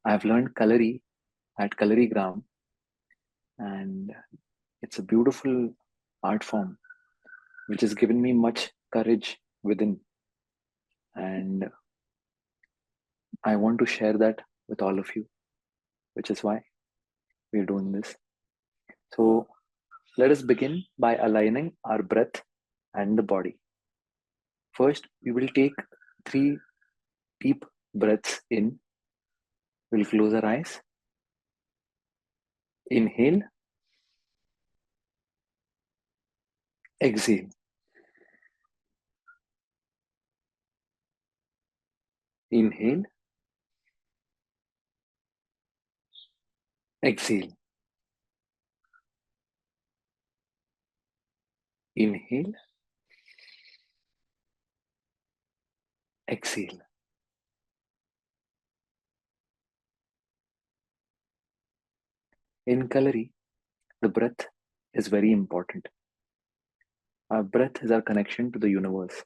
I've learned Kalari at Kalarigram, and it's a beautiful art form which has given me much courage within. And I want to share that with all of you, which is why we're doing this. So let us begin by aligning our breath and the body. First, we will take 3 deep breaths in. We'll close our eyes. Inhale. Exhale. Inhale. Exhale. Inhale. Exhale. In Kalari, the breath is very important. Our breath is our connection to the universe.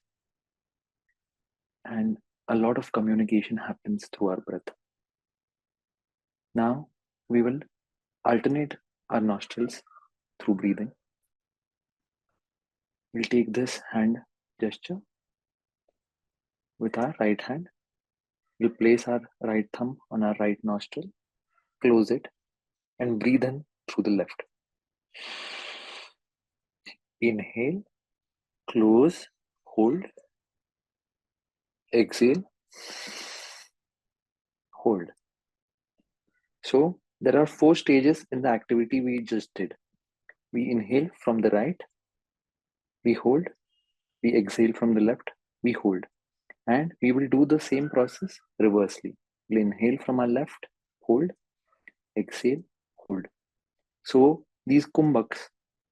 And a lot of communication happens through our breath. Now, we will alternate our nostrils through breathing. We'll take this hand gesture with our right hand. We'll place our right thumb on our right nostril, close it, and breathe in through the left. Inhale, close, hold, exhale, hold. So there are 4 stages in the activity we just did. We inhale from the right, we hold, we exhale from the left, we hold. And we will do the same process reversely. We'll inhale from our left, hold, exhale, hold. So these kumbhaks,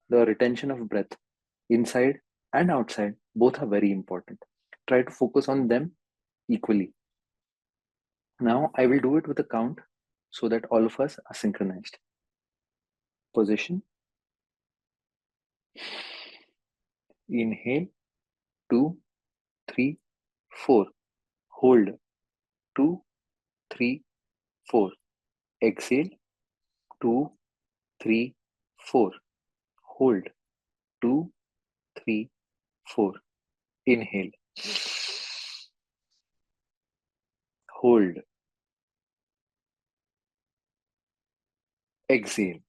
the retention of breath, inside and outside, both are very important. Try to focus on them equally. Now I will do it with a count so that all of us are synchronized. Position. Inhale, 2, 3, 4. Hold, 2, 3, 4. Exhale, 2, 3, 4. Hold, 2, 3, 4. Inhale. Hold. Exhale.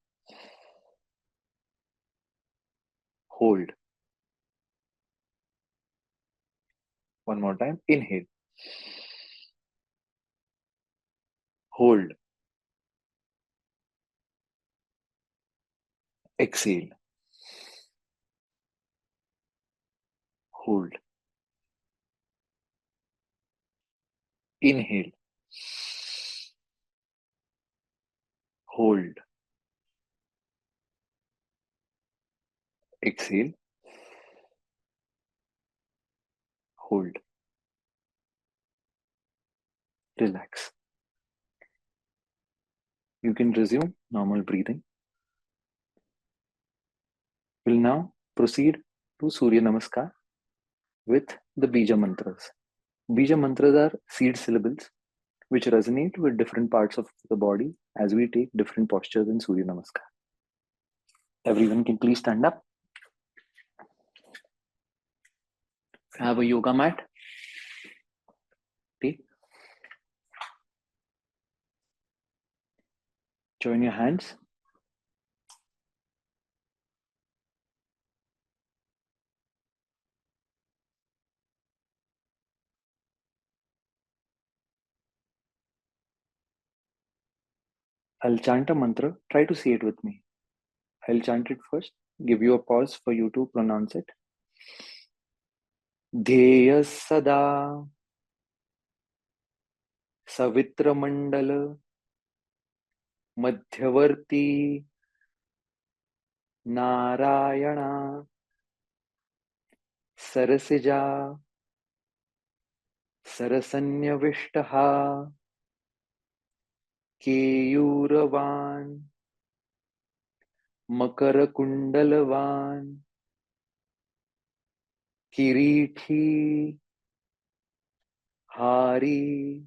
Hold. One more time. Inhale. Hold. Exhale. Hold. Inhale. Hold. Exhale. Hold. Relax. You can resume normal breathing. We'll now proceed to Surya Namaskar with the Bija mantras. Bija mantras are seed syllables which resonate with different parts of the body as we take different postures in Surya Namaskar. Everyone can please stand up. Have a yoga mat. Take. Join your hands. I'll chant a mantra. Try to say it with me. I'll chant it first. Give you a pause for you to pronounce it. Dheya sada savitra mandala madhyavarti narayana sarasija sarasanyavishtaha keyuravan makarakundalavan kirithi hari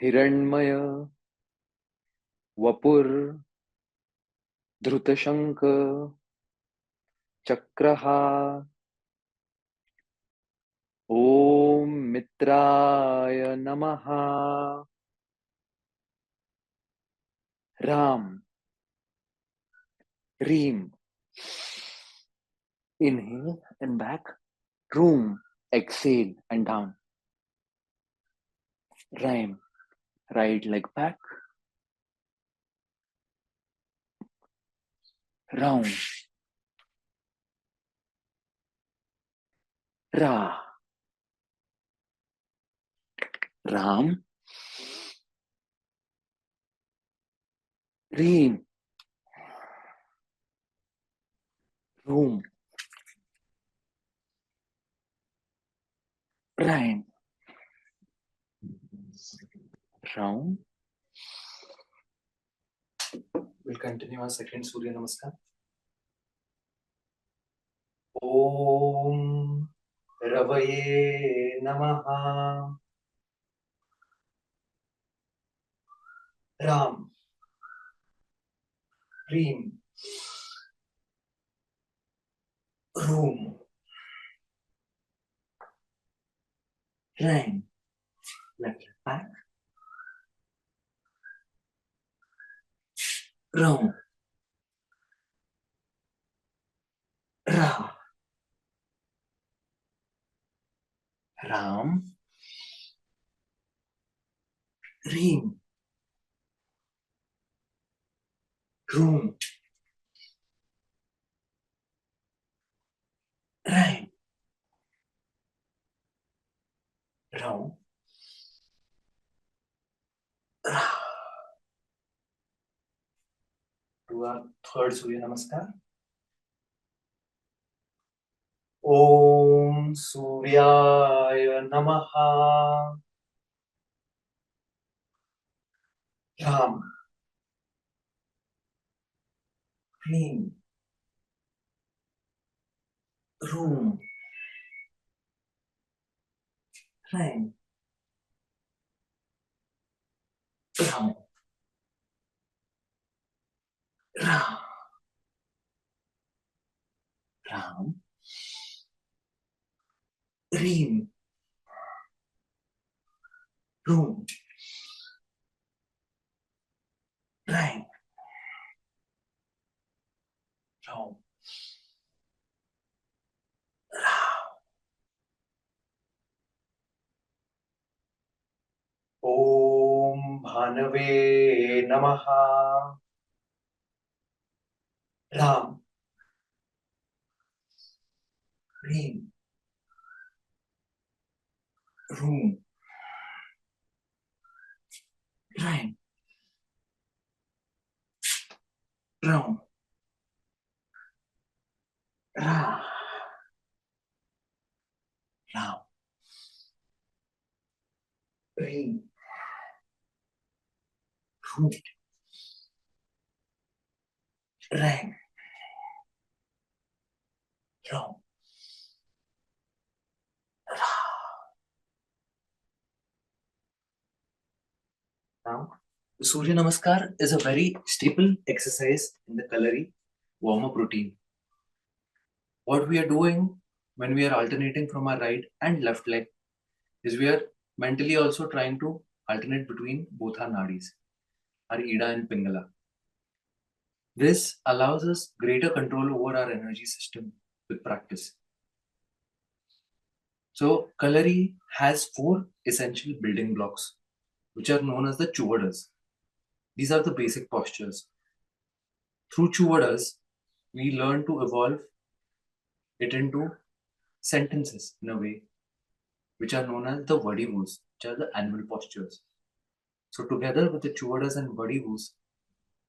हिरण्मय, वपुर, धृतशंक, चक्रहा, ओम मित्राय नमः. Ram, Reem. Inhale and back. Room, exhale and down. Rhyme, right leg back. Round. Ra, Ram, Reem. Room, rhyme. Round. We'll continue our second Surya Namaskar. Om Ravaye Namaha. Ram, Reem. Room, rhyme. Left back. Round. Ra, Ram, Reem. Room, rhyme. Round. Ra. To our third Surya Namaskar. Om Suryaya Namaha. Ram, Reem. Room, rhyme. Ram, Ra, Ram, Reem. Room, rhyme. Ram, Ra. Om Bhanave Namaha. Ram, Reem. Room, rhyme. Ram, Ra, Ram, Reem. Room, rhyme. Ram, Ra. Now, Surya Namaskar is a very staple exercise in the Kalari warm-up routine. What we are doing when we are alternating from our right and left leg is we are mentally also trying to alternate between both our nadis, our Ida and Pingala. This allows us greater control over our energy system with practice. So, Kalari has 4 essential building blocks, which are known as the Chuvadas. These are the basic postures. Through Chuvadas, we learn to evolve it into sentences in a way, which are known as the Vadivus, which are the animal postures. So together with the Chuvadas and Vadivus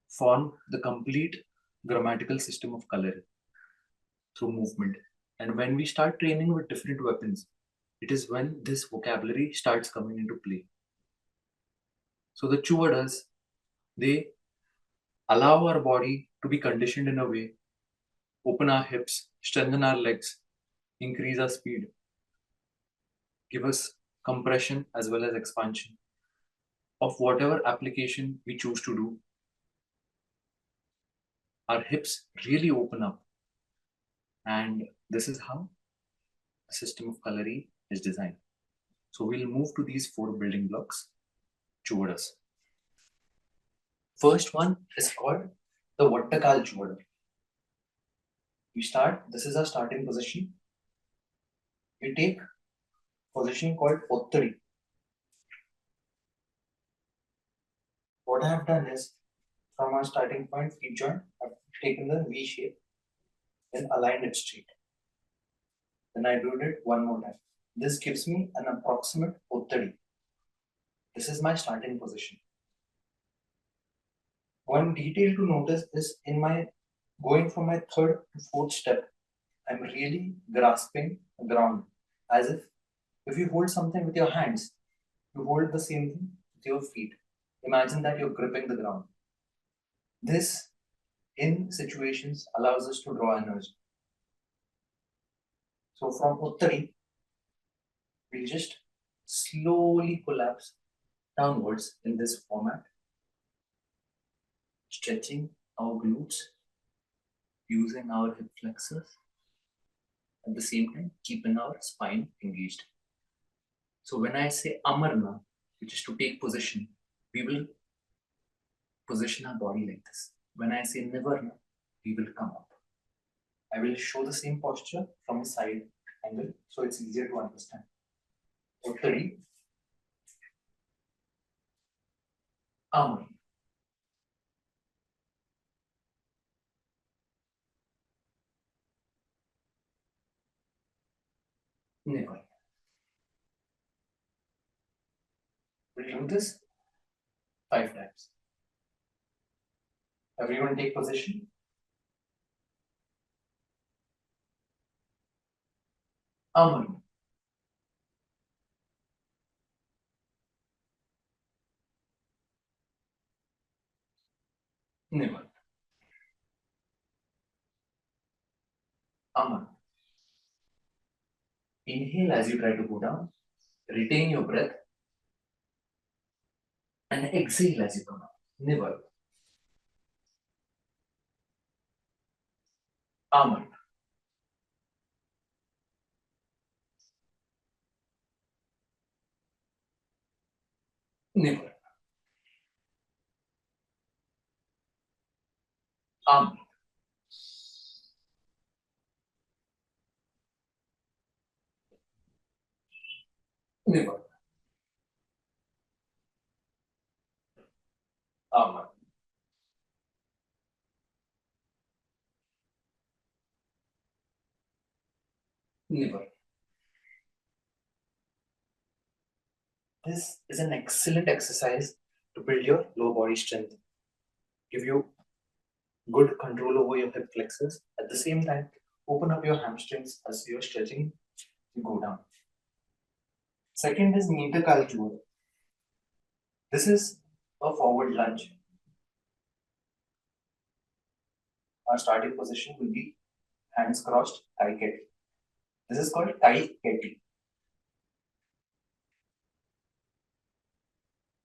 form the complete grammatical system of Kalari through movement. And when we start training with different weapons, it is when this vocabulary starts coming into play. So the Chuvadas, they allow our body to be conditioned in a way, open our hips, strengthen our legs, increase our speed, give us compression as well as expansion. of whatever application we choose to do, our hips really open up. And this is how the system of Kalari is designed. So we'll move to these 4 building blocks toward us. First one is called the Vattakal Chuvada. We start, this is our starting position. We take position called Ottari. What I have done is, from our starting point, hip joint, I've taken the V shape and aligned it straight. Then I do it one more time. This gives me an approximate Ottari. This is my starting position. One detail to notice is in my going from my 3rd to 4th step, I'm really grasping the ground as if you hold something with your hands, you hold the same thing with your feet. Imagine that you're gripping the ground. This, in situations, allows us to draw energy. So from Uttari, we'll just slowly collapse downwards in this format, stretching our glutes, using our hip flexors, at the same time keeping our spine engaged. So when I say Amarna, which is to take position, we will position our body like this. When I say Nivarna, we will come up. I will show the same posture from a side angle, so it's easier to understand. Uttari, Amarna. Nivarna. We'll do this 5 times. Everyone take position. Amarna. Nivarna. Amarna. Inhale as you try to go down. Retain your breath. And exhale as you come up. Nivarna. Amarna. Nivarna. Amarna. Nivarna. Amarna. Nivarna. This is an excellent exercise to build your lower body strength. Give you good control over your hip flexors. At the same time, open up your hamstrings as you're stretching, you go down. Second is Meter Kalchur. This is a forward lunge. Our starting position will be hands crossed, Kai Keti. This is called Kai Keti.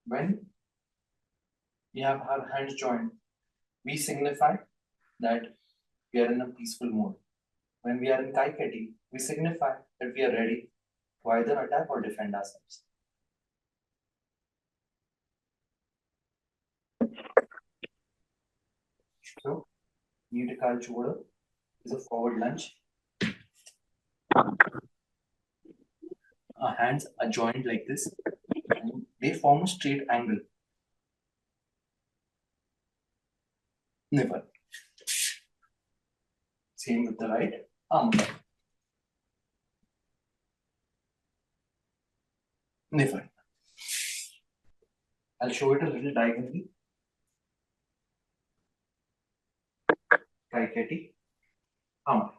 When we have our hands joined, we signify that we are in a peaceful mode. When we are in Kai Keti, we signify that we are ready to either attack or defend ourselves. So, Meter Kalchur is a forward lunge. Our hands are joined like this, and they form a straight angle. Never. Same with the right arm. Never. I'll show it a little diagonally. Kai Keti, arm.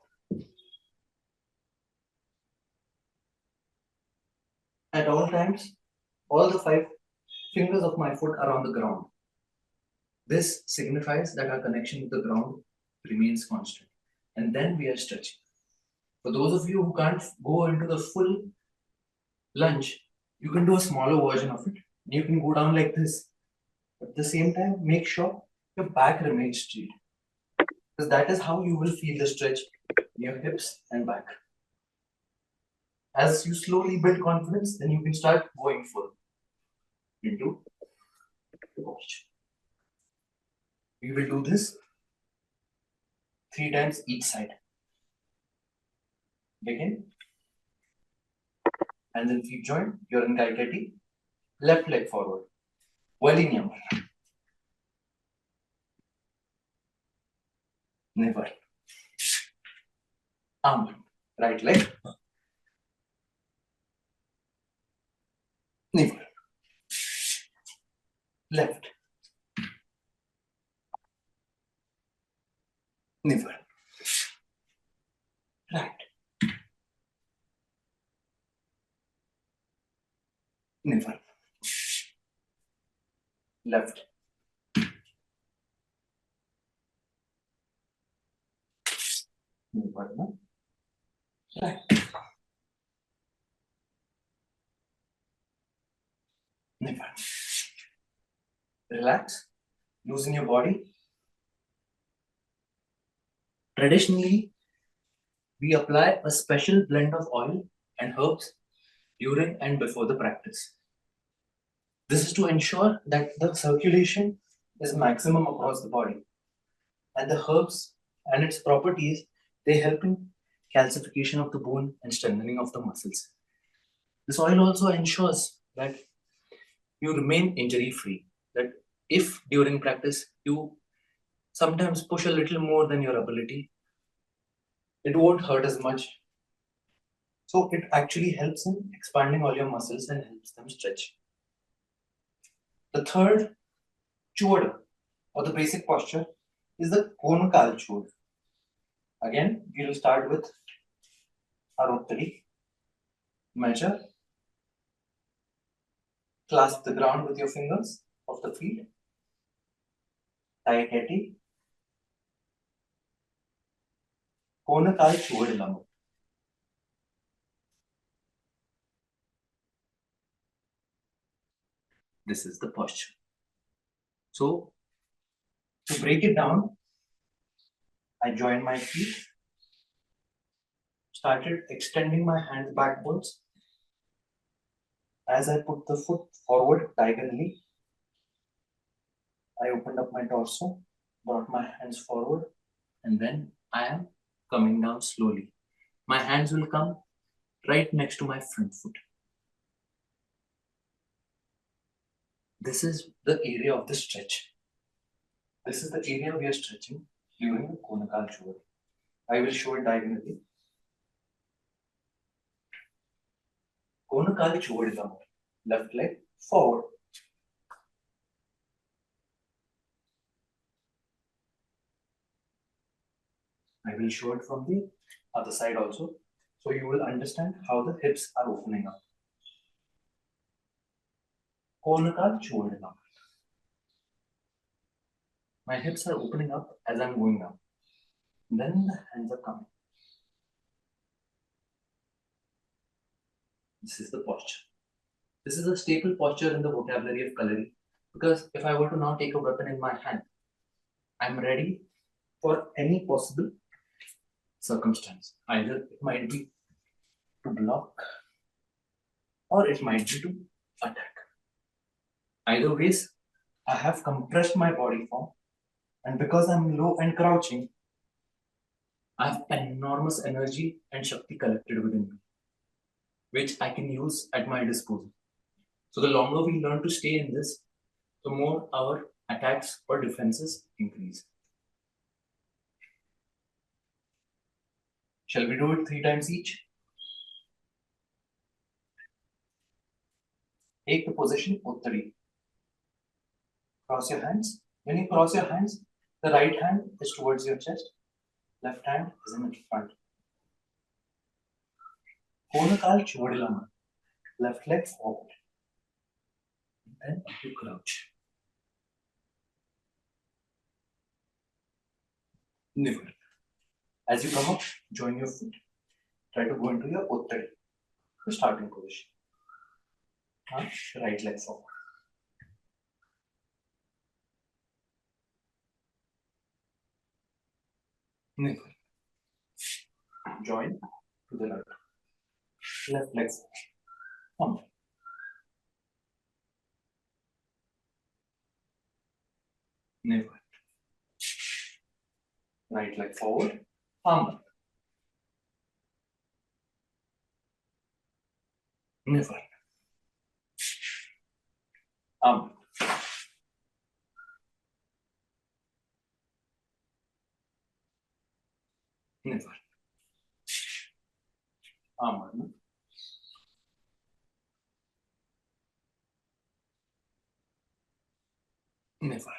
At all times, all the 5 fingers of my foot are on the ground. This signifies that our connection with the ground remains constant. And then we are stretching. For those of you who can't go into the full lunge, you can do a smaller version of it. You can go down like this. But at the same time, make sure your back remains straight. Because that is how you will feel the stretch in your hips and back. As you slowly build confidence, then you can start going full into the posture. We will do this 3 times each side. Begin. And then feet joint, you're in Kaikati. Left leg forward. Wellbeing. Never. Arm. Right leg. Never. Left. Never. Right. Never. Left. Never. No? Right. Never. Relax. Loosen your body. Traditionally, we apply a special blend of oil and herbs during and before the practice. This is to ensure that the circulation is maximum across the body. And the herbs and its properties, they help in calcification of the bone and strengthening of the muscles. This oil also ensures that you remain injury free. That if during practice you sometimes push a little more than your ability, it won't hurt as much. So it actually helps in expanding all your muscles and helps them stretch. The third chord or the basic posture is the konakal chord. Again, we will start with Arottari. Measure. Clasp the ground with your fingers of the feet. Taiketi. Konakal chord. This is the posture. So, to break it down, I joined my feet, started extending my hands backwards. As I put the foot forward diagonally, I opened up my torso, brought my hands forward, and then I am coming down slowly. My hands will come right next to my front foot. This is the area of the stretch. This is the area we are stretching during the konakal chord. I will show it diagonally. Konakal chord is up. Left leg forward. I will show it from the other side also. So you will understand how the hips are opening up. Konakal chord up. My hips are opening up as I'm going down. Then the hands are coming. This is the posture. This is a staple posture in the vocabulary of Kalari, because if I were to now take a weapon in my hand, I'm ready for any possible circumstance. Either it might be to block or it might be to attack. Either ways, I have compressed my body form, and because I'm low and crouching, I have enormous energy and Shakti collected within me, which I can use at my disposal. So the longer we learn to stay in this, the more our attacks or defenses increase. Shall we do it 3 times each? Take the position Uttari. Cross your hands. When you cross your hands, the right hand is towards your chest, left hand is in front. Konakal Chodilama. Left leg forward. Then you crouch. Never. As you come up, join your foot. Try to go into your Uttari, the starting position. Now, right leg forward. Never. Join to the right. Left leg. Come. Never. Right leg forward. Palm. Never. Arm. Never. Arm. Never.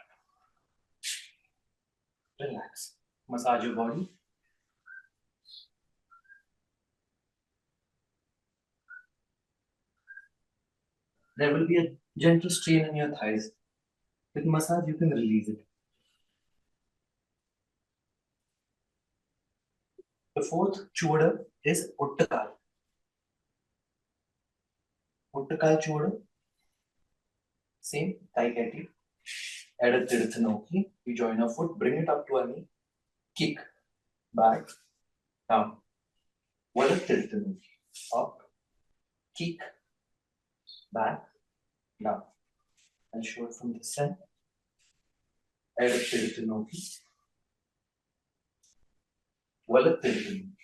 Relax. Massage your body. There will be a gentle strain in your thighs. With massage, you can release it. The fourth chuvada is Uttakal. Uttakal chuvada. Same, thigh catty. Edathirthanoki. We join our foot, bring it up to our knee. Kick. Back. Down. Vadathirthanoki. Up. Kick. Back. Down. And show it from this side. Edathirthanoki. Vadathirthanoki.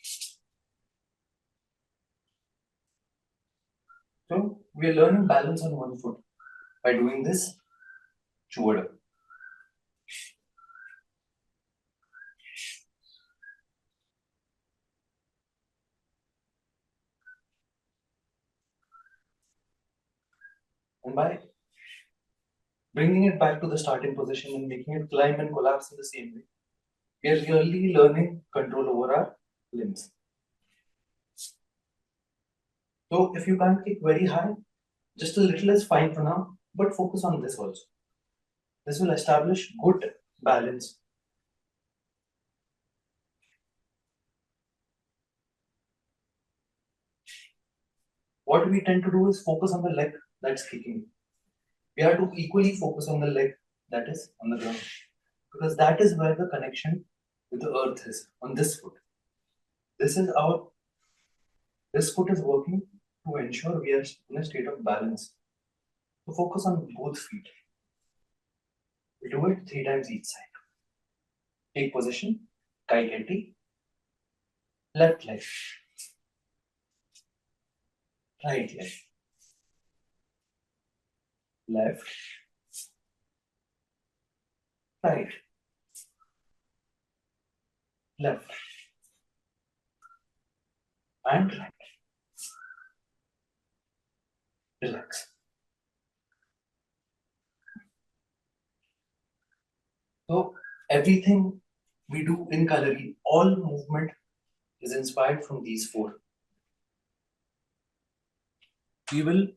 So we are learning balance on one foot by doing this chuvada. And by bringing it back to the starting position and making it climb and collapse in the same way, we are really learning control over our limbs. So if you can't kick very high, just a little is fine for now, but focus on this also. This will establish good balance. What we tend to do is focus on the leg that's kicking. We have to equally focus on the leg that is on the ground, because that is where the connection with the earth is, on this foot. This foot is working to ensure we are in a state of balance. So focus on both feet. We do it 3 times each side. Take position, kai kenti, left leg, right leg, left, right, left, and right. Relax. So everything we do in Kalari, all movement is inspired from these 4. We will,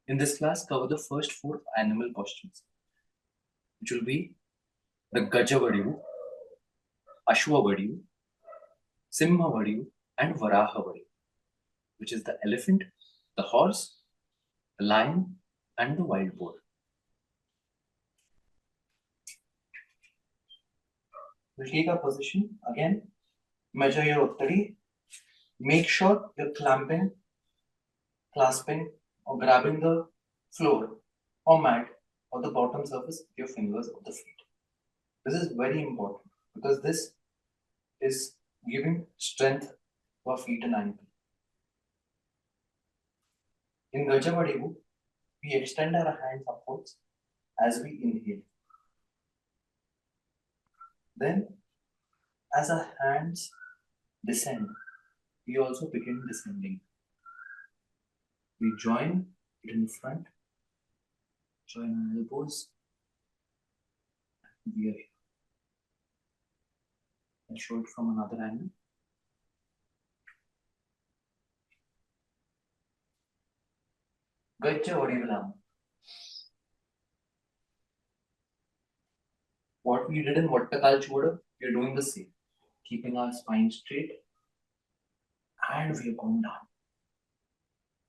in this class, cover the first 4 animal postures, which will be the Gajavadiyu, Ashwavadiyu, Simhavadiyu, and Varahavadiyu, which is the elephant, the horse, the lion, and the wild boar. We'll take our position again, measure your uttari, make sure you're clamping, clasping, or grabbing the floor or mat or the bottom surface with your fingers of the feet. This is very important because this is giving strength to our feet and ankle. In Gajavadivu, we extend our hands upwards as we inhale. Then, as our hands descend, we also begin descending. We join it in front, join our elbows, and we are here. I'll show it from another angle. Gajavadivu. What we did in Vattakal Choda, we are doing the same. Keeping our spine straight, and we are going down.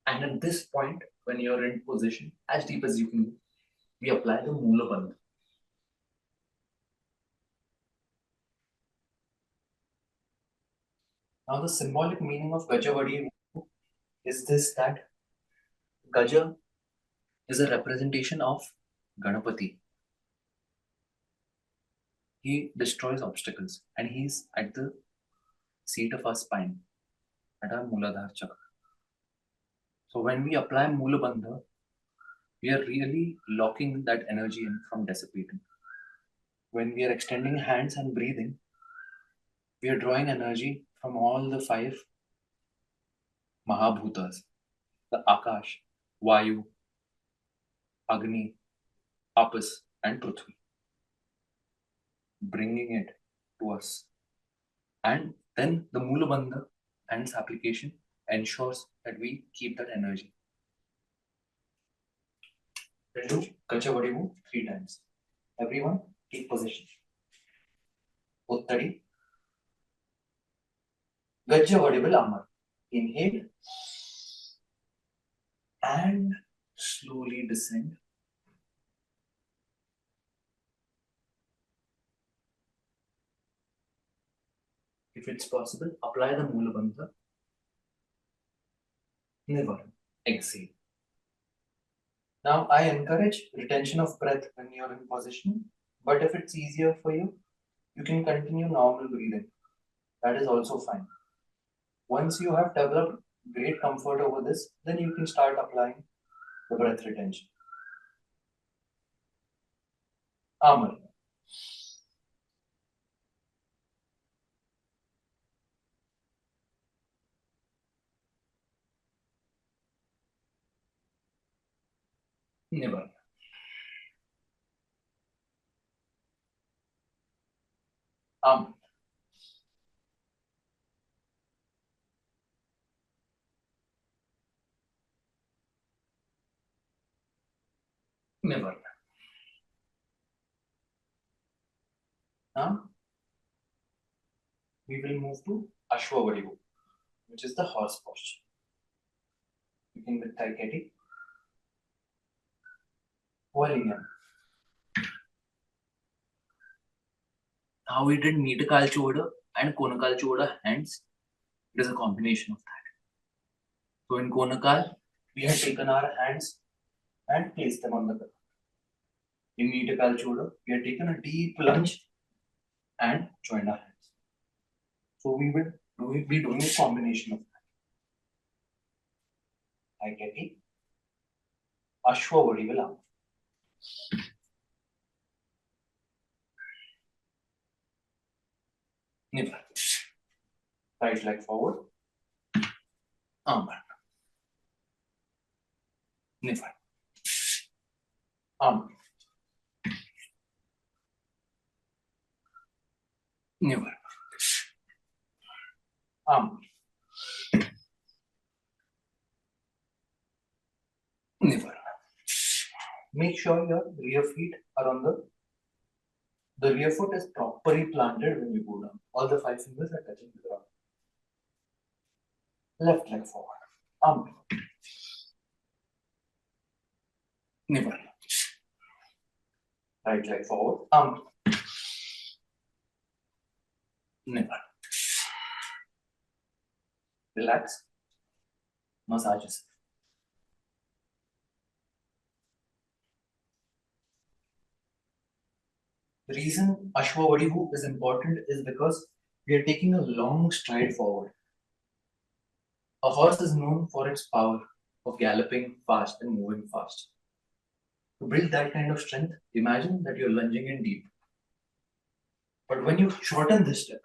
And at this point, when you're in position, as deep as you can go, we apply the Mula Bandha. Now, the symbolic meaning of Gajavadi is this, that Gaja is a representation of Ganapati. He destroys obstacles and he's at the seat of our spine, at our Muladhara chakra. So when we apply Mula Bandha, we are really locking that energy in from dissipating. When we are extending hands and breathing, we are drawing energy from all the five Mahabhutas, the Akash, Vayu, Agni, Apas, and Prithvi, bringing it to us. And then the Mula Bandha and its application ensures that we keep that energy. We'll do Kachavadivu 3 times. Everyone, take position. Uttadi. Gajjavadival Amar. Inhale and slowly descend. If it's possible, apply the Mula Bandha. Nivaran. Exhale. Now, I encourage retention of breath when you're in position, but if it's easier for you, you can continue normal breathing. That is also fine. Once you have developed great comfort over this, then you can start applying the breath retention. Amar. Nivaran. Amar. Nivaran. Now, we will move to Ashwavadivu, which is the horse posture. Begin with Taiketi. Walingam. Now we did Metakal Choda and Konakal Choda hands. It is a combination of that. So in Konakal, we have taken our hands and placed them on the ground. In Metakal Choda, we have taken a deep plunge and joined our hands. So we will be doing a combination of that. Taiketi. Ashwavadivu. Nivar. Right leg forward. Arm back. Nivar. Arm. Nivar. Arm. Nivar. Make sure your rear feet are on the rear foot is properly planted when you go down. All the 5 fingers are touching the ground. Left leg forward. Arm. Nivar. Right leg forward. Arm. Nivar. Relax. Massages. The reason Ashwavadivu is important is because we are taking a long stride forward. A horse is known for its power of galloping fast and moving fast. To build that kind of strength, imagine that you're lunging in deep. But when you shorten this step,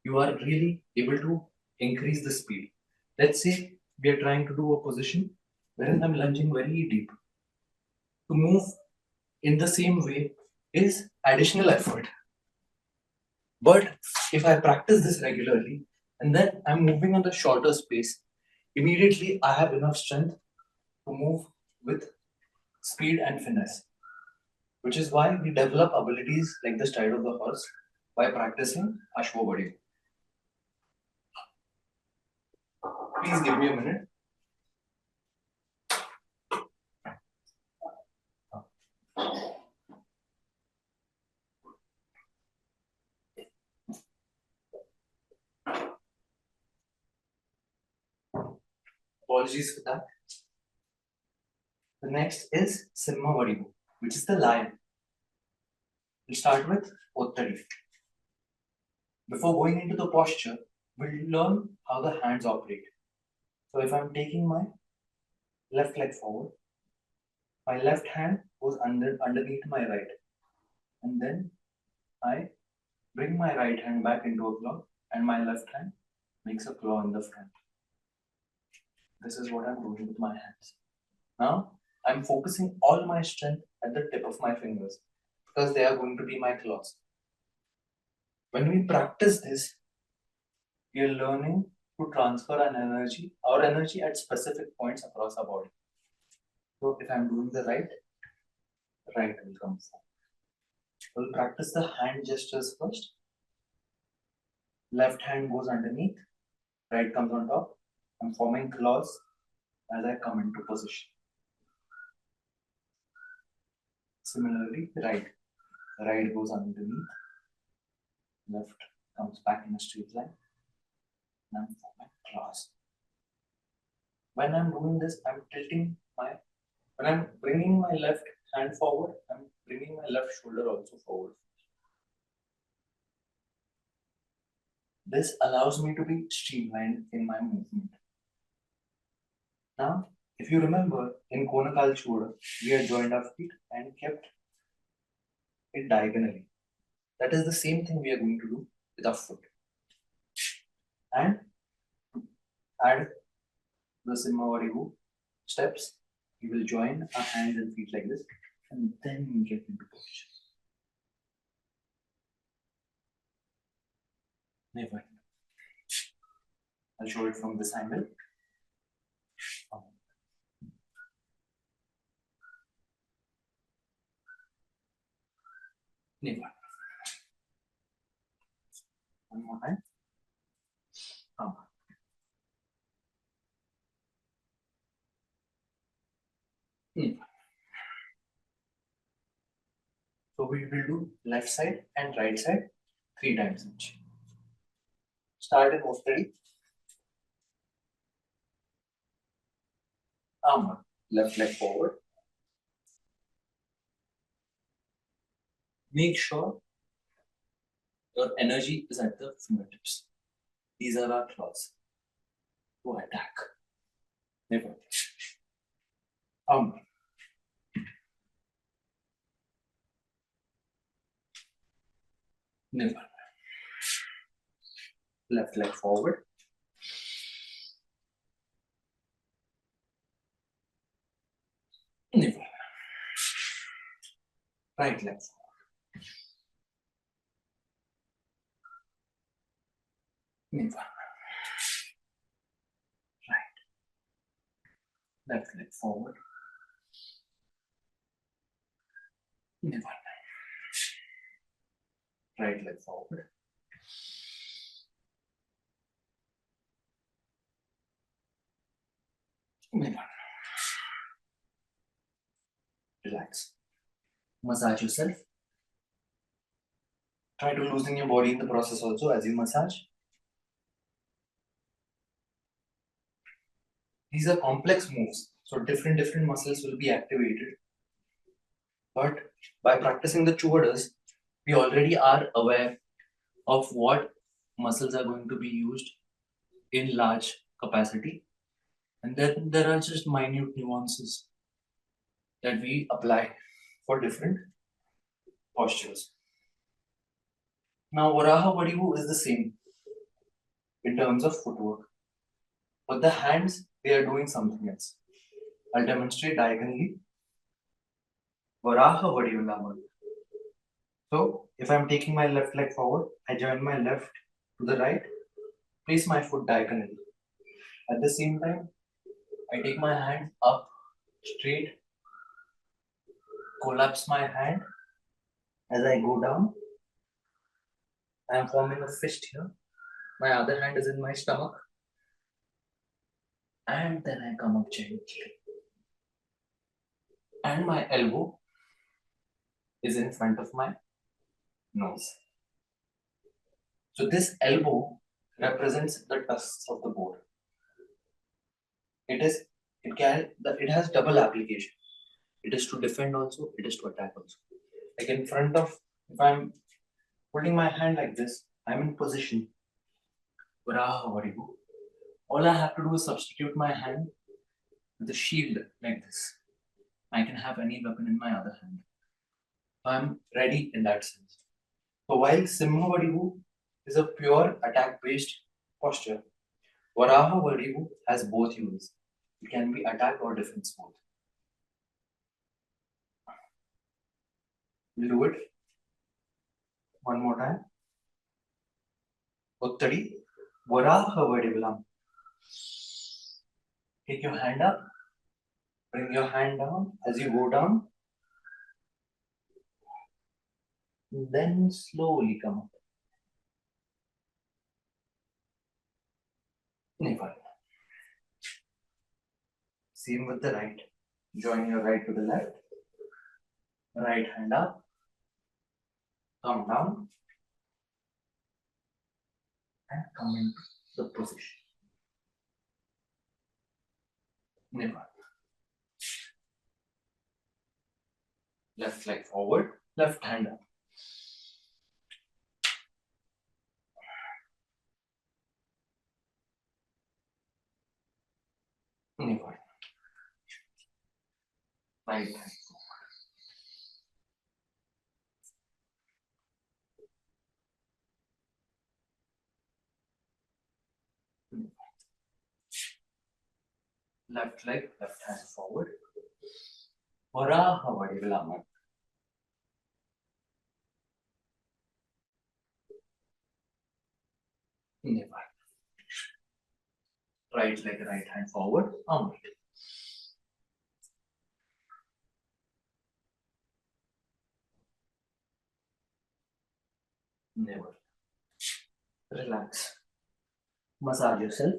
you are really able to increase the speed. Let's say we are trying to do a position wherein I'm lunging very deep. To move in the same way is additional effort. But if I practice this regularly and then I'm moving on the shorter space, immediately I have enough strength to move with speed and finesse, which is why we develop abilities like the stride of the horse by practicing Ashwavadivu. Please give me a minute. Apologies for that. The next is Simha Vadivu, which is the lion. We'll start with Ottari. Before going into the posture, we'll learn how the hands operate. So if I'm taking my left leg forward, my left hand goes underneath my right. And then I bring my right hand back into a claw and my left hand makes a claw in the front. This is what I'm doing with my hands. Now, I'm focusing all my strength at the tip of my fingers because they are going to be my claws. When we practice this, we are learning to transfer our energy at specific points across our body. So if I'm doing the right will come forward. We'll practice the hand gestures first. Left hand goes underneath, right comes on top. I'm forming claws as I come into position. Similarly, right goes underneath, left comes back in a straight line, and I'm forming claws. When I'm doing this, when I'm bringing my left hand forward, I'm bringing my left shoulder also forward. This allows me to be streamlined in my movement. Now, if you remember, in Konakal Choda, we had joined our feet and kept it diagonally. That is the same thing we are going to do with our foot. And add the Simha Vadivu steps. We will join our hands and feet like this, and then get into position. Never. I'll show it from this angle. Never. One more time. So we will do left side and right side 3 times each. Start in Ostadi. Arm, left leg forward. Make sure your energy is at the fingertips. These are our claws. To attack. Never. Arm. Never. Left leg forward. Never. Right leg forward. Never. Right. Left leg forward. Never. Right leg forward. Never. Relax. Massage yourself. Try to loosen your body in the process also as you massage. These are complex moves, so different muscles will be activated. But by practicing the Chuvadas, we already are aware of what muscles are going to be used in large capacity. And then there are just minute nuances that we apply for different postures. Now, Varaha Vadivu is the same in terms of footwork. But the hands, they are doing something else. I'll demonstrate diagonally. Varaha Vadivu. So, if I'm taking my left leg forward, I join my left to the right, place my foot diagonally. At the same time, I take my hand up straight, collapse my hand as I go down. I am forming a fist here. My other hand is in my stomach. And then I come up gently. And my elbow is in front of my nose. So this elbow represents the tusks of the board. It has double application. It is to defend also, it is to attack also. Like in front of, if I'm putting my hand like this, I'm in position. All I have to do is substitute my hand with a shield like this. I can have any weapon in my other hand. So I'm ready in that sense. So while Simha Vadivu is a pure attack-based posture, Varaha Vadivu has both uses. It can be attack or defense both. We'll do it one more time. Uttadi, Varaha Vadivulam. Take your hand up, bring your hand down as you go down, then slowly come up. Never. Same with the right. Join your right to the left. Right hand up. Come down. And come into the position. Never. Left leg forward. Left hand up. Never. Right hand forward. Left leg, left hand forward. Varaha Vadivulam. Never. Right leg, right hand forward. Amrit. Never. Relax. Massage yourself.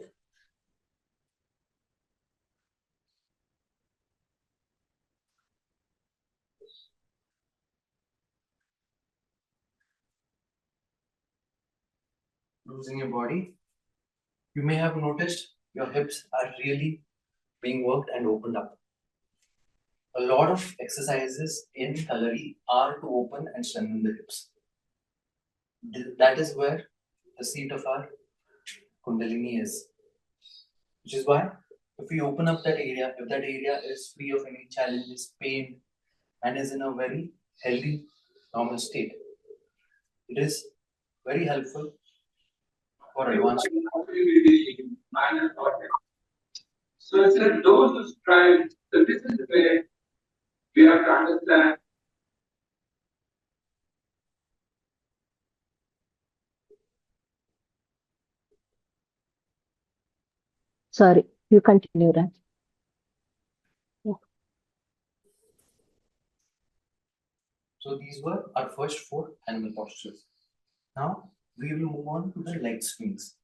Losing your body. You may have noticed your hips are really being worked and opened up. A lot of exercises in Kalari are to open and strengthen the hips. That is where the seat of our Kundalini is. Which is why, if we open up that area, if that area is free of any challenges, pain, and is in a very healthy, normal state, it is very helpful for advanced. So it's a dose of strife. So this is where we have to understand. Sorry, you continue, Raj. So these were our first 4 animal postures. Now we will move on to the leg swings.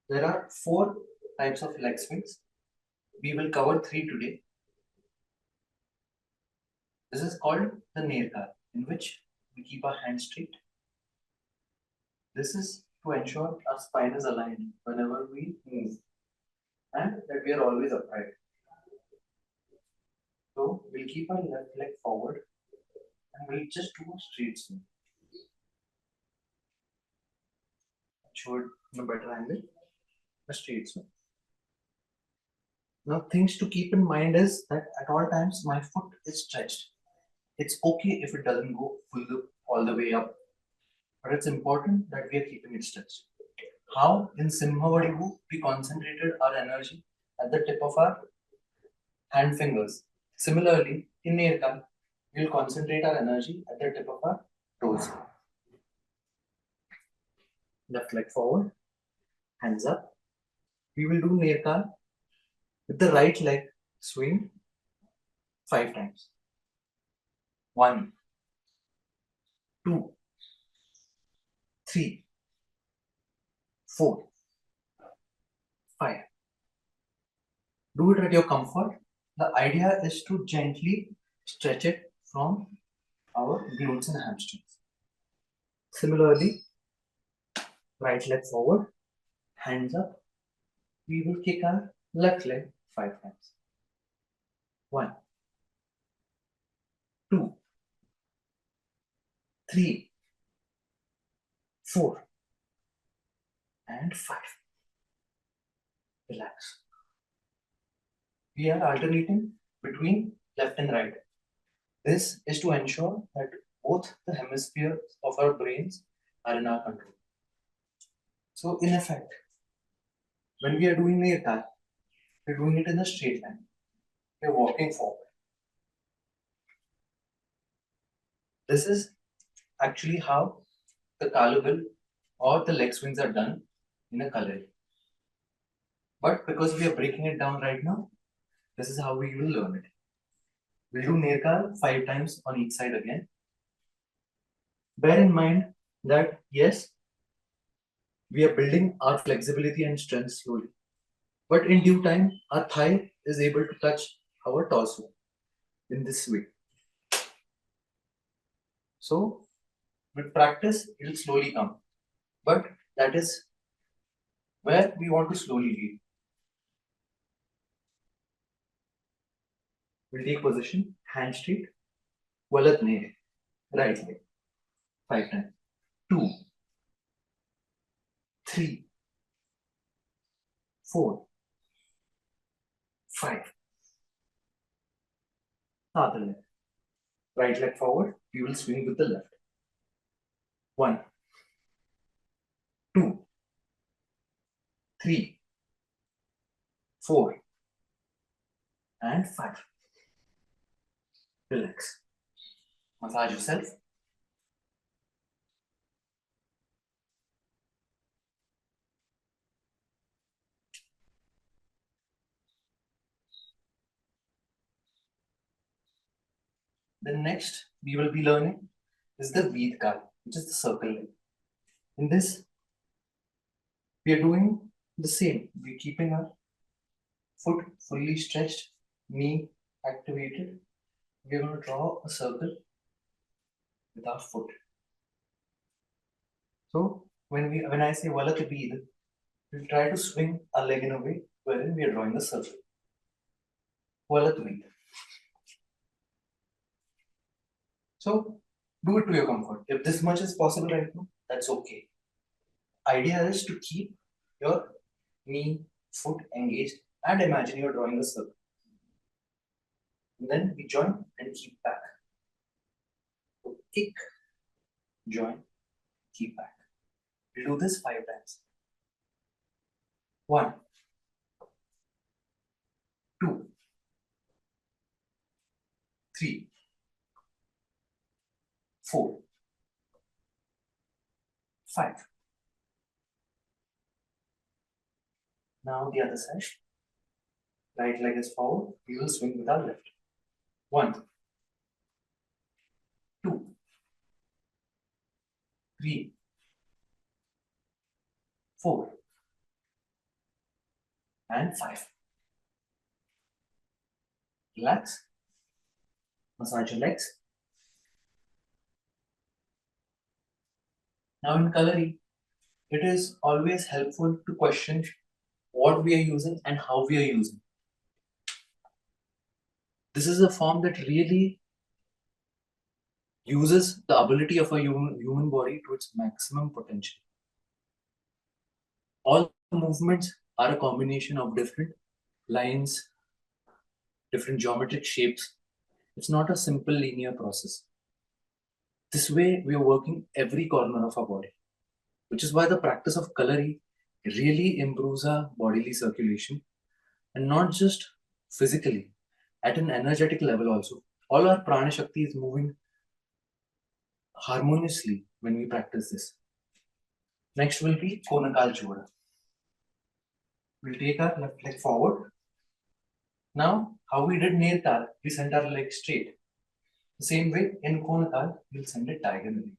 There are 4 types of leg swings. We will cover 3 today. This is called the Nirkar, in which we keep our hands straight. This is to ensure our spine is aligned whenever we move and that we are always upright. So we'll keep our left leg forward and we'll just do a straight swing. Show it in a better angle. A straight swing. Now, things to keep in mind is that at all times my foot is stretched. It's okay if it doesn't go all the way up, but it's important that we are keeping it stretched. How in Simhavadivu we concentrated our energy at the tip of our hand fingers. Similarly, in Nirkal, we'll concentrate our energy at the tip of our toes. Left leg forward, hands up. We will do Nirkal with the right leg swing 5 times. 1, 2, 3, 4, 5. Do it at your comfort. The idea is to gently stretch it from our glutes and hamstrings. Similarly, right leg forward, hands up, we will kick our left leg 5 times. 1, 2, 3, 4, and 5. Relax. We are alternating between left and right. This is to ensure that both the hemispheres of our brains are in our control. So, in effect, when we are doing the attack, we're doing it in a straight line. We're walking forward. This is actually how the collarbone or the leg swings are done in a Kalari. But because we are breaking it down right now, this is how we will learn it. We'll do Nirkal 5 times on each side again. Bear in mind that yes, we are building our flexibility and strength slowly. But in due time, our thigh is able to touch our torso in this way. So, with practice, it will slowly come. But that is where we want to slowly lead. We'll take position, hand straight, walat ne, right leg, 5 times. 2, 3, 4, 5. Other leg. Right leg forward, we will swing with the left. 1, 2, 3, 4, and 5. Relax. Massage yourself. The next we will be learning is the Veed-Kal, which is the circle leg. In this, we are doing the same. We're keeping our foot fully stretched, knee activated. We're going to draw a circle with our foot. So when I say Valat Veed, we'll try to swing our leg in a way wherein we are drawing a circle. Valat Veed. So do it to your comfort. If this much is possible right now, that's okay. Idea is to keep your knee, foot engaged and imagine you're drawing a circle. And then we join and keep back. So kick, join, keep back. We'll do this 5 times. 1, 2, 3, 4, 5. Now the other side. Right leg is forward. We will swing with our left. 1, 2, 3, 4, and 5. Relax. Massage your legs. Now in Kalari, it is always helpful to question what we are using and how we are using. This is a form that really uses the ability of a human body to its maximum potential. All movements are a combination of different lines, different geometric shapes. It's not a simple linear process. This way, we are working every corner of our body, which is why the practice of Kalari really improves our bodily circulation, and not just physically, at an energetic level also. All our prana shakti is moving harmoniously when we practice this. Next will be Konakal Choda. We'll take our left leg forward. Now, how we did Nirkal, we sent our leg straight. The same way in Konakal, we'll send it diagonally.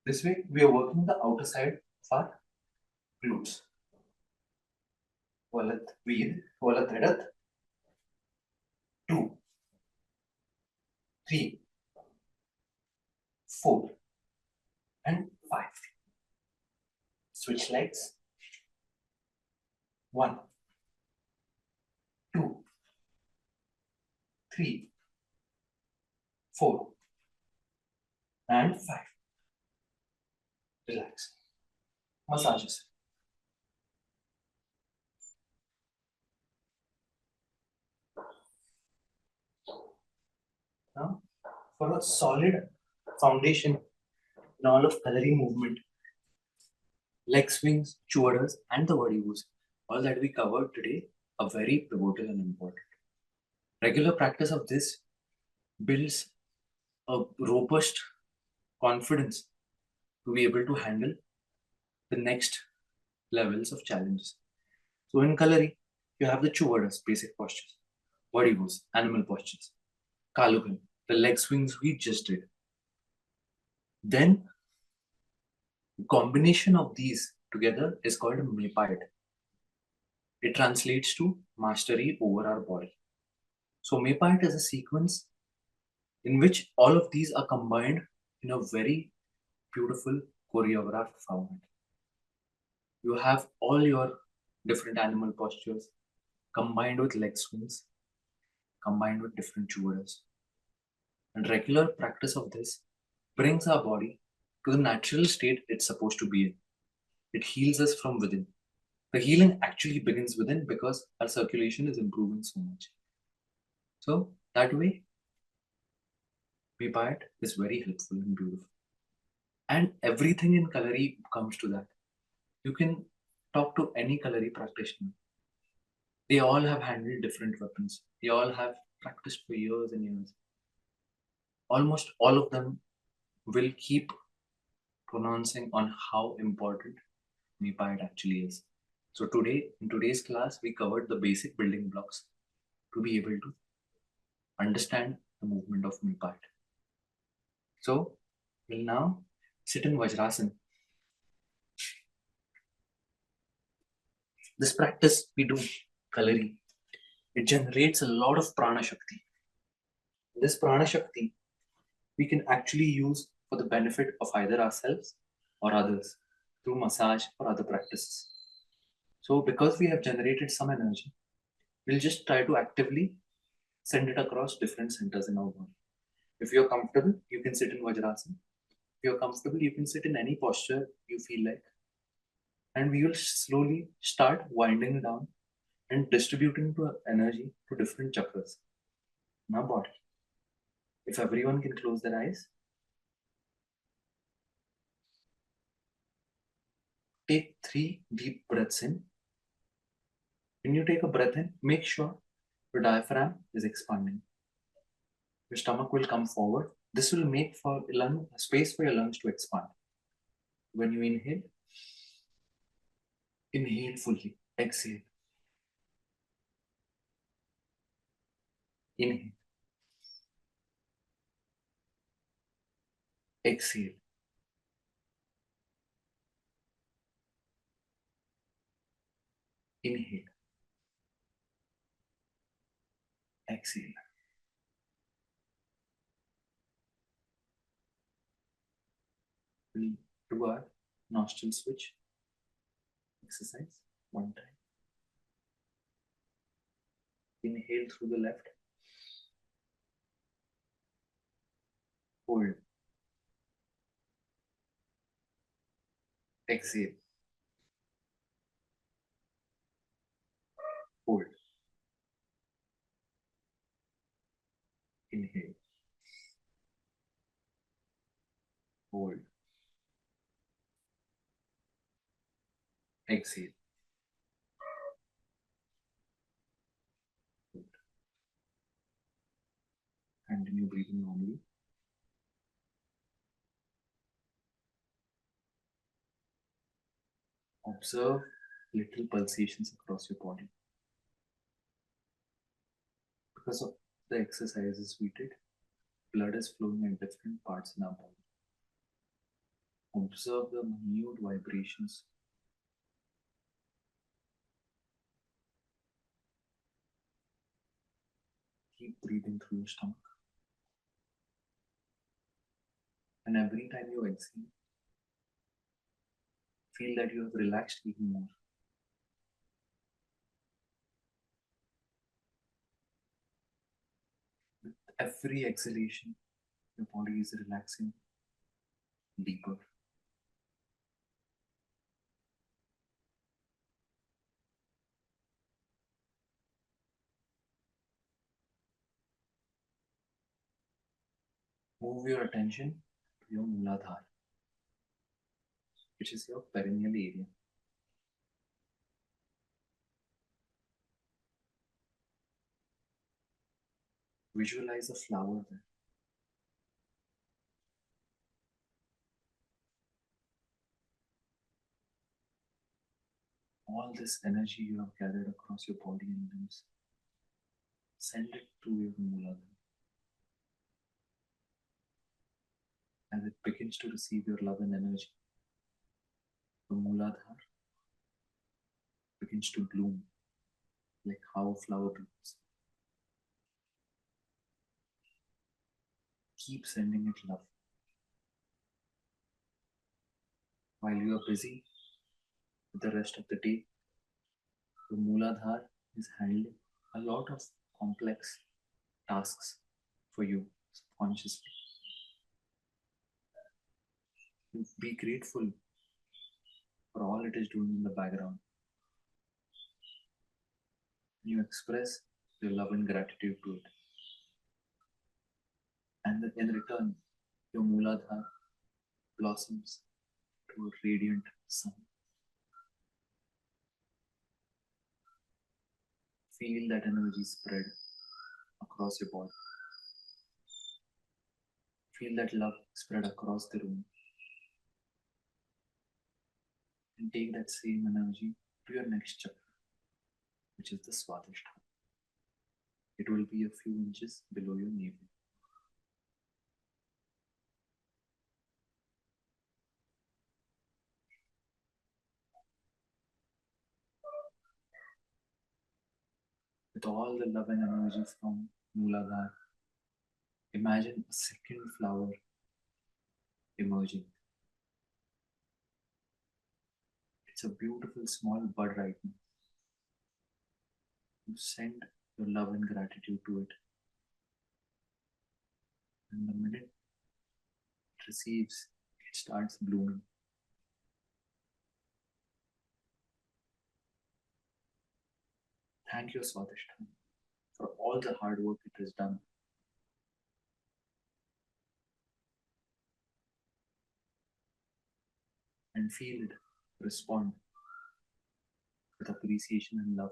This way, we are working the outer side of our glutes. Valat Veed, Valat Edath. 2, 3, 4, and 5. Switch legs. 1, 3, 4, and 5. Relax. Massages. Now, for a solid foundation in all of Kalari movement, leg swings, chuadas, and the vadivus, all that we covered today, are very pivotal and important. Regular practice of this builds a robust confidence to be able to handle the next levels of challenges. So in Kalari, you have the chuvadas, basic postures, vadivus, animal postures, kalugan, the leg swings we just did. Then the combination of these together is called mepayat. It translates to mastery over our body. So mepayat is a sequence in which all of these are combined in a very beautiful choreographed format. You have all your different animal postures combined with leg swings, combined with different chuvadas. And regular practice of this brings our body to the natural state it's supposed to be in. It heals us from within. The healing actually begins within because our circulation is improving so much. So that way, Mepayat is very helpful and beautiful. And everything in Kalari comes to that. You can talk to any Kalari practitioner. They all have handled different weapons. They all have practiced for years and years. Almost all of them will keep pronouncing on how important Mepayat actually is. So today, in today's class, we covered the basic building blocks to be able to understand the movement of Mepayat. So we'll now sit in Vajrasana. This practice we do, Kalari, it generates a lot of prana shakti. This prana shakti we can actually use for the benefit of either ourselves or others through massage or other practices. So because we have generated some energy, we'll just try to actively send it across different centers in our body. If you're comfortable, you can sit in Vajrasana. If you're comfortable, you can sit in any posture you feel like. And we will slowly start winding down and distributing the energy to different chakras in our body. If everyone can close their eyes, take 3 deep breaths in. When you take a breath in, make sure your diaphragm is expanding. Your stomach will come forward. This will make for a space for your lungs to expand. When you inhale, inhale fully. Exhale. Inhale. Exhale. Inhale. Exhale. We'll do our nostril switch exercise one time. Inhale through the left. Hold. Exhale. Hold. Inhale. Hold. Exhale. Hold. Continue breathing normally. Observe little pulsations across your body. Because of the exercises we did, blood is flowing in different parts in our body. Observe the minute vibrations. Keep breathing through your stomach. And every time you exhale, feel that you have relaxed even more. With every exhalation, your body is relaxing deeper. Move your attention to your Mooladhara, which is your perineal area. Visualize a flower there. All this energy you have gathered across your body and limbs, send it to your Mooladhara. As it begins to receive your love and energy, the Mooladhara begins to bloom like how a flower blooms. Keep sending it love. While you are busy with the rest of the day, the Mooladhara is handling a lot of complex tasks for you subconsciously. Be grateful for all it is doing in the background. You express your love and gratitude to it. And in return, your Mooladhara blossoms to a radiant sun. Feel that energy spread across your body. Feel that love spread across the room. And take that same energy to your next chakra, which is the Swadhisthana. It will be a few inches below your navel. With all the love and energy from Mooladhara, imagine a second flower emerging. It's a beautiful small bud right now. You send your love and gratitude to it. And the minute it receives, it starts blooming. Thank you, Swadhisthana, for all the hard work it has done. And feel it respond with appreciation and love.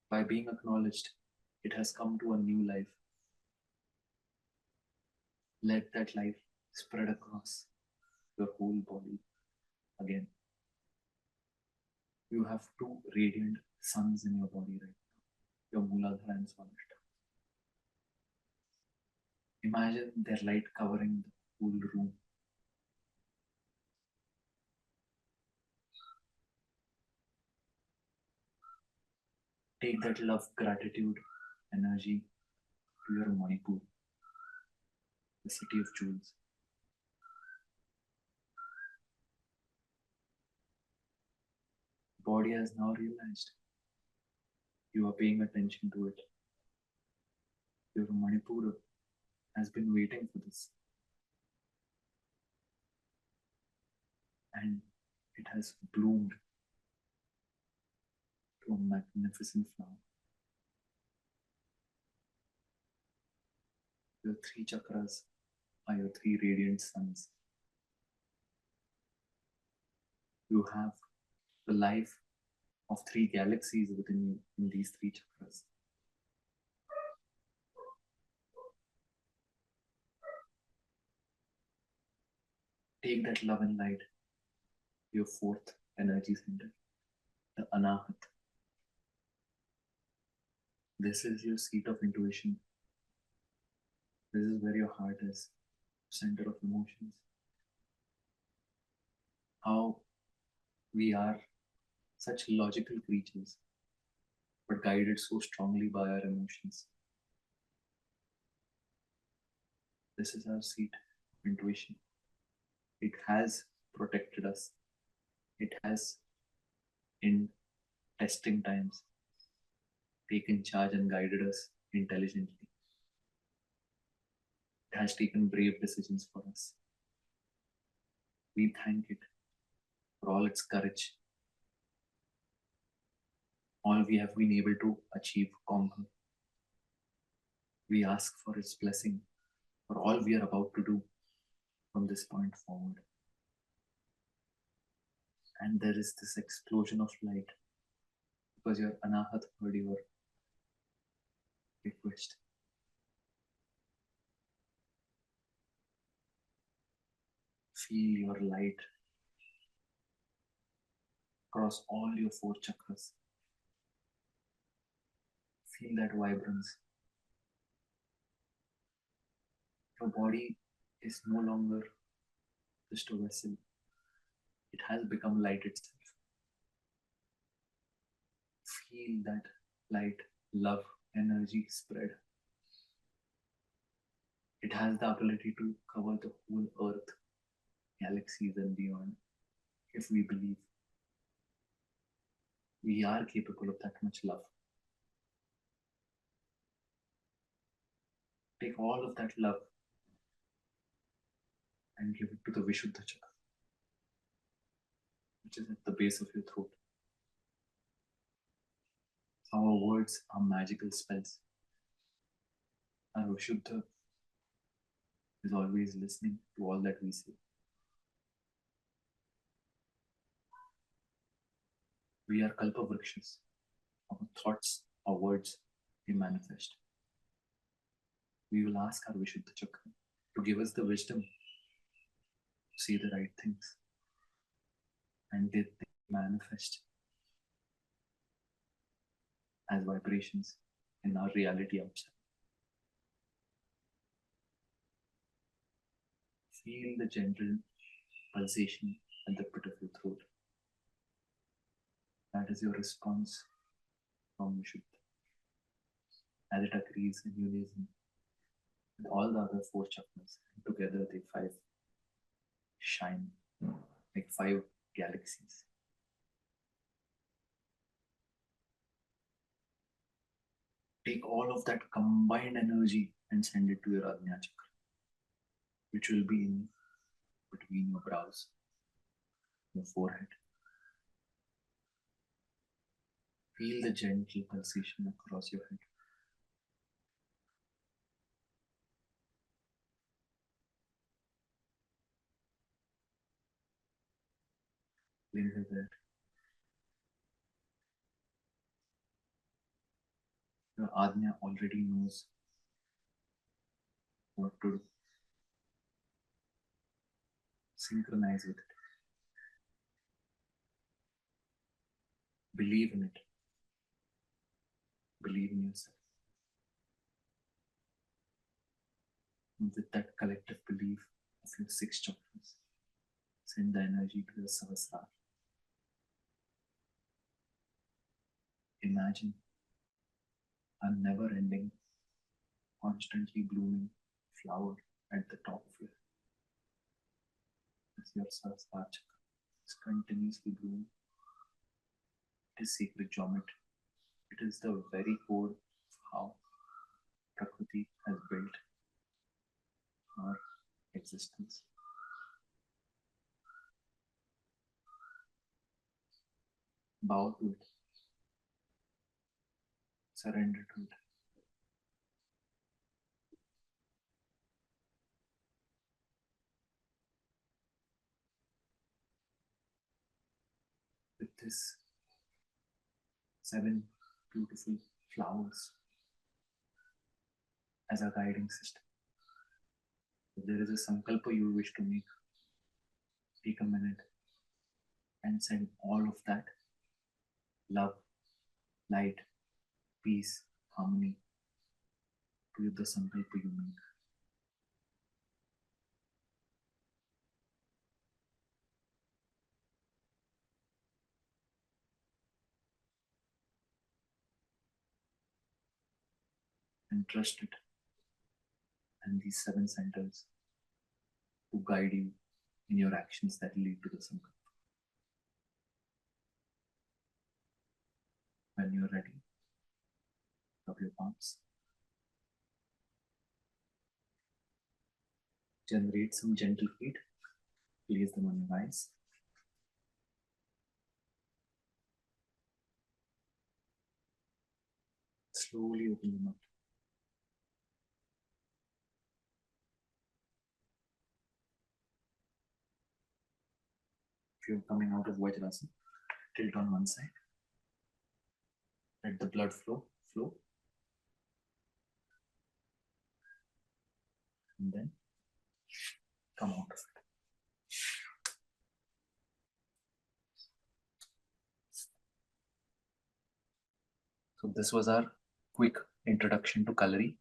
By being acknowledged, it has come to a new life. Let that life spread across your whole body again. You have two radiant suns in your body right now, your Mooladhara and Swadhisthana. Imagine their light covering the whole room. Take that love, gratitude, energy to your Manipur, the city of jewels. Body has now realized you are paying attention to it. Your Manipur has been waiting for this. And it has bloomed to a magnificent flower. Your three chakras are your three radiant suns. You have the life of three galaxies within you in these three chakras. Take that love and light, your fourth energy center, the Anahat. This is your seat of intuition. This is where your heart is, center of emotions. How we are such logical creatures, but guided so strongly by our emotions. This is our seat of intuition. It has protected us. It has, in testing times, taken charge and guided us intelligently. It has taken brave decisions for us. We thank it for all its courage, all we have been able to achieve, conquer. We ask for its blessing for all we are about to do from this point forward. And there is this explosion of light because your Anahat heard your request. Feel your light across all your 4 chakras. Feel that vibrance. Your body is no longer just a vessel. It has become light itself. Feel that light, love, energy spread. It has the ability to cover the whole earth, galaxies and beyond, if we believe. We are capable of that much love. Take all of that love and give it to the Vishuddha Chakra, which is at the base of your throat. Our words are magical spells. Our Vishuddha is always listening to all that we say. We are Kalpavrikshas. Our thoughts, our words, they manifest. We will ask our Vishuddha Chakra to give us the wisdom to say the right things. And they manifest as vibrations in our reality outside. Feel the gentle pulsation at the pit of your throat. That is your response from Vishuddha, as it agrees in unison with all the other 4 chakras. And together they 5 shine like 5 galaxies. Take all of that combined energy and send it to your Ajna Chakra, which will be in between your brows, your forehead. Feel the gentle pulsation across your head. Linger there. Your Ajna already knows what to do. Synchronize with it. Believe in it. Believe in yourself. And with that collective belief of your 6 chakras, send the energy to your Sahasrara. Imagine a never-ending, constantly blooming flower at the top of your head. As your Sahasrara chakra is continuously blooming. It is sacred geometry. It is the very core of how Prakriti has built our existence. Bow to it. Surrender to it. With this 7 beautiful flowers as a guiding system. If there is a sankalpa you wish to make, take a minute and send all of that love, light, peace, harmony to the sankalpa you make. And trust it and these 7 centers to guide you in your actions that lead to the sankalpa. When you're ready, your palms. Generate some gentle heat. Place them on your eyes. Slowly open them up. If you're coming out of Vajrasana, tilt on one side. Let the blood flow. And then come out of it. So this was our quick introduction to Kalari.